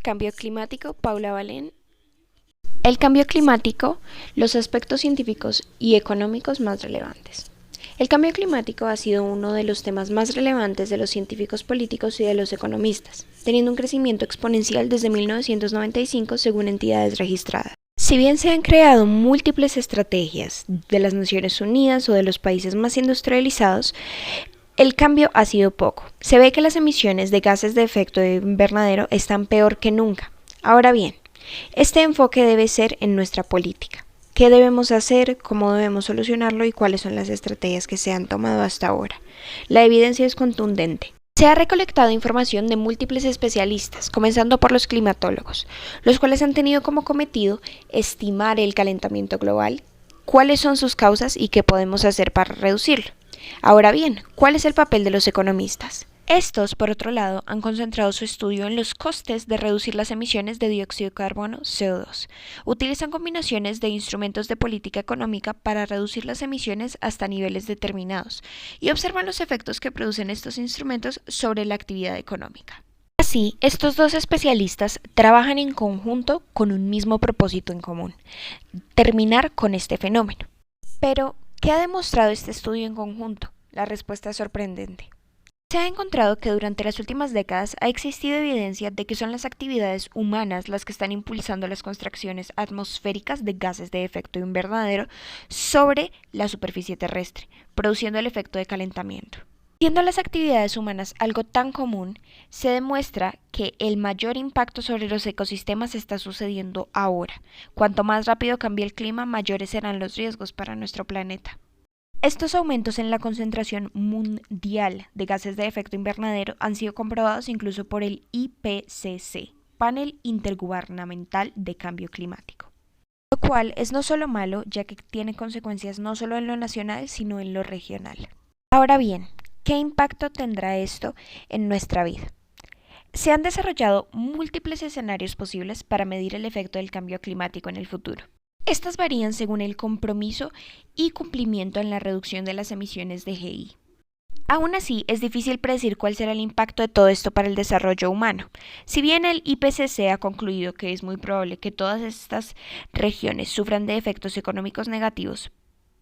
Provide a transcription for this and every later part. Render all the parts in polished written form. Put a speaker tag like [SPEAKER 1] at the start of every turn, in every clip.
[SPEAKER 1] Cambio climático, Paula Balén. El cambio climático, los aspectos científicos y económicos más relevantes. El cambio climático ha sido uno de los temas más relevantes de los científicos políticos y de los economistas, teniendo un crecimiento exponencial desde 1995 según entidades registradas. Si bien se han creado múltiples estrategias de las Naciones Unidas o de los países más industrializados, el cambio ha sido poco. Se ve que las emisiones de gases de efecto invernadero están peor que nunca. Ahora bien, este enfoque debe ser en nuestra política. ¿Qué debemos hacer? ¿Cómo debemos solucionarlo? ¿Y cuáles son las estrategias que se han tomado hasta ahora? La evidencia es contundente. Se ha recolectado información de múltiples especialistas, comenzando por los climatólogos, los cuales han tenido como cometido estimar el calentamiento global, cuáles son sus causas y qué podemos hacer para reducirlo. Ahora bien, ¿cuál es el papel de los economistas? Estos, por otro lado, han concentrado su estudio en los costes de reducir las emisiones de dióxido de carbono, CO2. Utilizan combinaciones de instrumentos de política económica para reducir las emisiones hasta niveles determinados y observan los efectos que producen estos instrumentos sobre la actividad económica. Así, estos dos especialistas trabajan en conjunto con un mismo propósito en común: terminar con este fenómeno. Pero, ¿qué ha demostrado este estudio en conjunto? La respuesta es sorprendente. Se ha encontrado que durante las últimas décadas ha existido evidencia de que son las actividades humanas las que están impulsando las contracciones atmosféricas de gases de efecto invernadero sobre la superficie terrestre, produciendo el efecto de calentamiento. Siendo las actividades humanas algo tan común, se demuestra que el mayor impacto sobre los ecosistemas está sucediendo ahora. Cuanto más rápido cambie el clima, mayores serán los riesgos para nuestro planeta. Estos aumentos en la concentración mundial de gases de efecto invernadero han sido comprobados incluso por el IPCC, Panel Intergubernamental de Cambio Climático. Lo cual es no solo malo, ya que tiene consecuencias no solo en lo nacional, sino en lo regional. Ahora bien, ¿qué impacto tendrá esto en nuestra vida? Se han desarrollado múltiples escenarios posibles para medir el efecto del cambio climático en el futuro. Estas varían según el compromiso y cumplimiento en la reducción de las emisiones de GI. Aún así, es difícil predecir cuál será el impacto de todo esto para el desarrollo humano. Si bien el IPCC ha concluido que es muy probable que todas estas regiones sufran de efectos económicos negativos,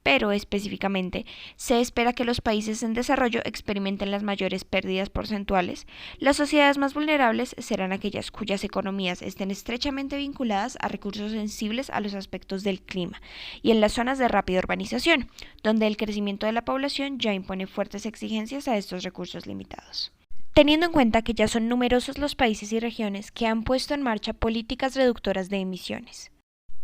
[SPEAKER 1] pero específicamente se espera que los países en desarrollo experimenten las mayores pérdidas porcentuales. Las sociedades más vulnerables serán aquellas cuyas economías estén estrechamente vinculadas a recursos sensibles a los aspectos del clima y en las zonas de rápida urbanización, donde el crecimiento de la población ya impone fuertes exigencias a estos recursos limitados. Teniendo en cuenta que ya son numerosos los países y regiones que han puesto en marcha políticas reductoras de emisiones.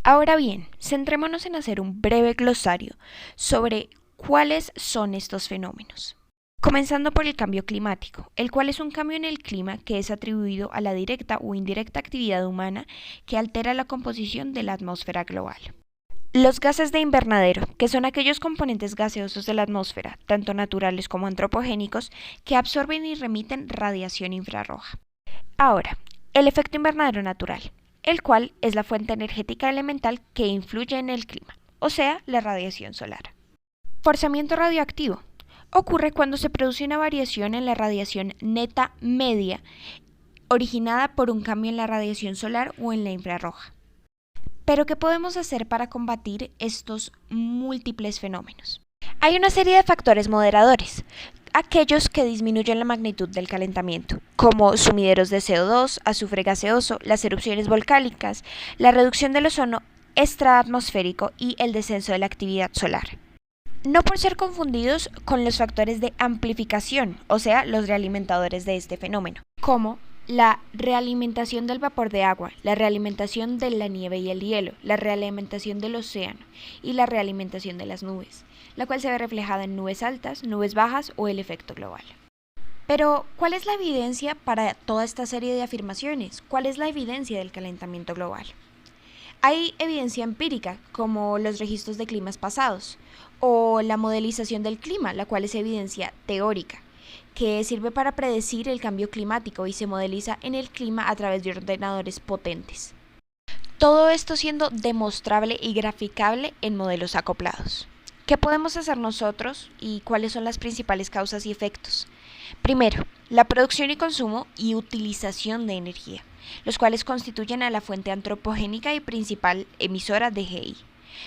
[SPEAKER 1] Ahora bien, centrémonos en hacer un breve glosario sobre cuáles son estos fenómenos. Comenzando por el cambio climático, el cual es un cambio en el clima que es atribuido a la directa o indirecta actividad humana que altera la composición de la atmósfera global. Los gases de invernadero, que son aquellos componentes gaseosos de la atmósfera, tanto naturales como antropogénicos, que absorben y remiten radiación infrarroja. Ahora, el efecto invernadero natural, el cual es la fuente energética elemental que influye en el clima, o sea, la radiación solar. Forzamiento radioactivo. Ocurre cuando se produce una variación en la radiación neta media, originada por un cambio en la radiación solar o en la infrarroja. Pero, ¿qué podemos hacer para combatir estos múltiples fenómenos? Hay una serie de factores moderadores, aquellos que disminuyen la magnitud del calentamiento, como sumideros de CO2, azufre gaseoso, las erupciones volcánicas, la reducción del ozono extraatmosférico y el descenso de la actividad solar. No por ser confundidos con los factores de amplificación, o sea, los realimentadores de este fenómeno, como la realimentación del vapor de agua, la realimentación de la nieve y el hielo, la realimentación del océano y la realimentación de las nubes, la cual se ve reflejada en nubes altas, nubes bajas o el efecto global. Pero, ¿cuál es la evidencia para toda esta serie de afirmaciones? ¿Cuál es la evidencia del calentamiento global? Hay evidencia empírica, como los registros de climas pasados, o la modelización del clima, la cual es evidencia teórica, que sirve para predecir el cambio climático y se modeliza en el clima a través de ordenadores potentes. Todo esto siendo demostrable y graficable en modelos acoplados. ¿Qué podemos hacer nosotros y cuáles son las principales causas y efectos? Primero, la producción y consumo y utilización de energía, los cuales constituyen a la fuente antropogénica y principal emisora de GI.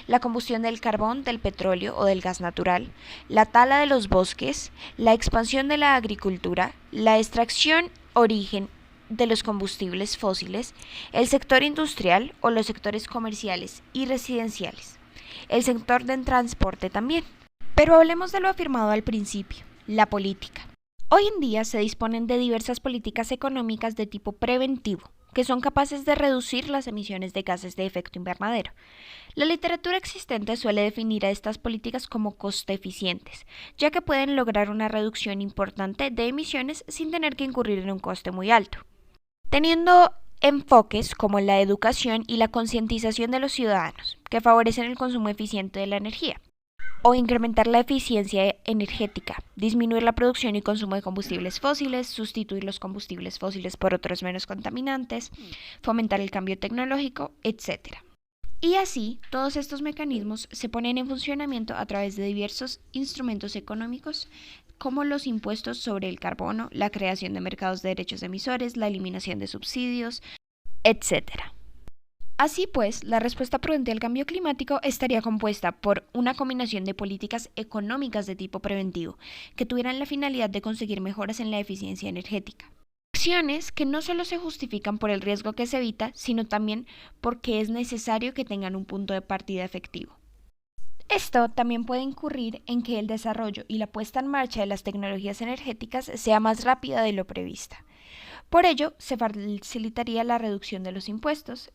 [SPEAKER 1] La combustión del carbón, del petróleo o del gas natural, la tala de los bosques, la expansión de la agricultura, la extracción, origen de los combustibles fósiles, el sector industrial o los sectores comerciales y residenciales, el sector del transporte también. Pero hablemos de lo afirmado al principio, la política. Hoy en día se disponen de diversas políticas económicas de tipo preventivo, que son capaces de reducir las emisiones de gases de efecto invernadero. La literatura existente suele definir a estas políticas como coste eficientes, ya que pueden lograr una reducción importante de emisiones sin tener que incurrir en un coste muy alto. Teniendo enfoques como la educación y la concientización de los ciudadanos, que favorecen el consumo eficiente de la energía, o incrementar la eficiencia energética, disminuir la producción y consumo de combustibles fósiles, sustituir los combustibles fósiles por otros menos contaminantes, fomentar el cambio tecnológico, etc. Y así, todos estos mecanismos se ponen en funcionamiento a través de diversos instrumentos económicos, como los impuestos sobre el carbono, la creación de mercados de derechos emisores, la eliminación de subsidios, etc. Así pues, la respuesta prudente al cambio climático estaría compuesta por una combinación de políticas económicas de tipo preventivo, que tuvieran la finalidad de conseguir mejoras en la eficiencia energética. Acciones que no solo se justifican por el riesgo que se evita, sino también porque es necesario que tengan un punto de partida efectivo. Esto también puede incurrir en que el desarrollo y la puesta en marcha de las tecnologías energéticas sea más rápida de lo prevista. Por ello, se facilitaría la reducción de los impuestos.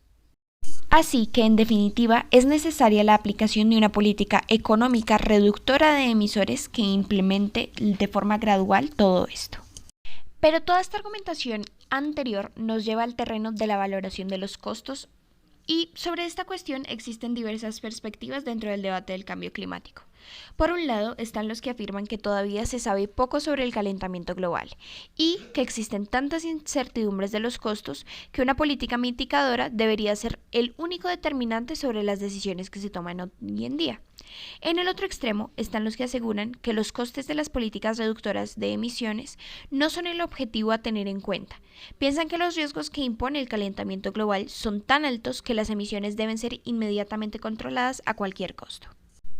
[SPEAKER 1] Así que, en definitiva, es necesaria la aplicación de una política económica reductora de emisores que implemente de forma gradual todo esto. Pero toda esta argumentación anterior nos lleva al terreno de la valoración de los costos, y sobre esta cuestión existen diversas perspectivas dentro del debate del cambio climático. Por un lado están los que afirman que todavía se sabe poco sobre el calentamiento global y que existen tantas incertidumbres de los costos que una política mitigadora debería ser el único determinante sobre las decisiones que se toman hoy en día. En el otro extremo están los que aseguran que los costes de las políticas reductoras de emisiones no son el objetivo a tener en cuenta. Piensan que los riesgos que impone el calentamiento global son tan altos que las emisiones deben ser inmediatamente controladas a cualquier costo.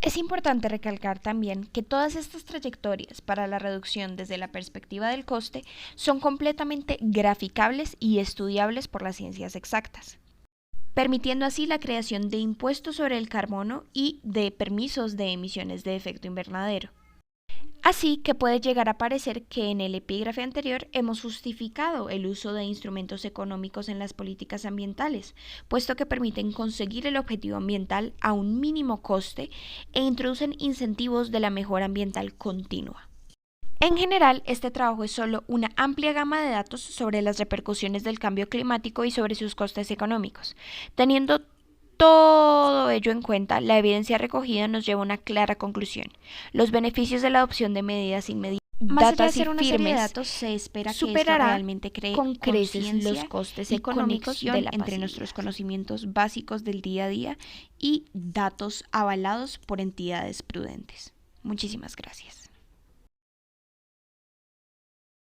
[SPEAKER 1] Es importante recalcar también que todas estas trayectorias para la reducción desde la perspectiva del coste son completamente graficables y estudiables por las ciencias exactas, permitiendo así la creación de impuestos sobre el carbono y de permisos de emisiones de efecto invernadero. Así que puede llegar a parecer que en el epígrafe anterior hemos justificado el uso de instrumentos económicos en las políticas ambientales, puesto que permiten conseguir el objetivo ambiental a un mínimo coste e introducen incentivos de la mejora ambiental continua. En general, este trabajo es solo una amplia gama de datos sobre las repercusiones del cambio climático y sobre sus costes económicos. Teniendo todo ello en cuenta, la evidencia recogida nos lleva a una clara conclusión. Los beneficios de la adopción de medidas inmediatas y firmes datos, se espera que superará realmente con creces los costes económicos entre nuestros conocimientos básicos del día a día y datos avalados por entidades prudentes. Muchísimas gracias.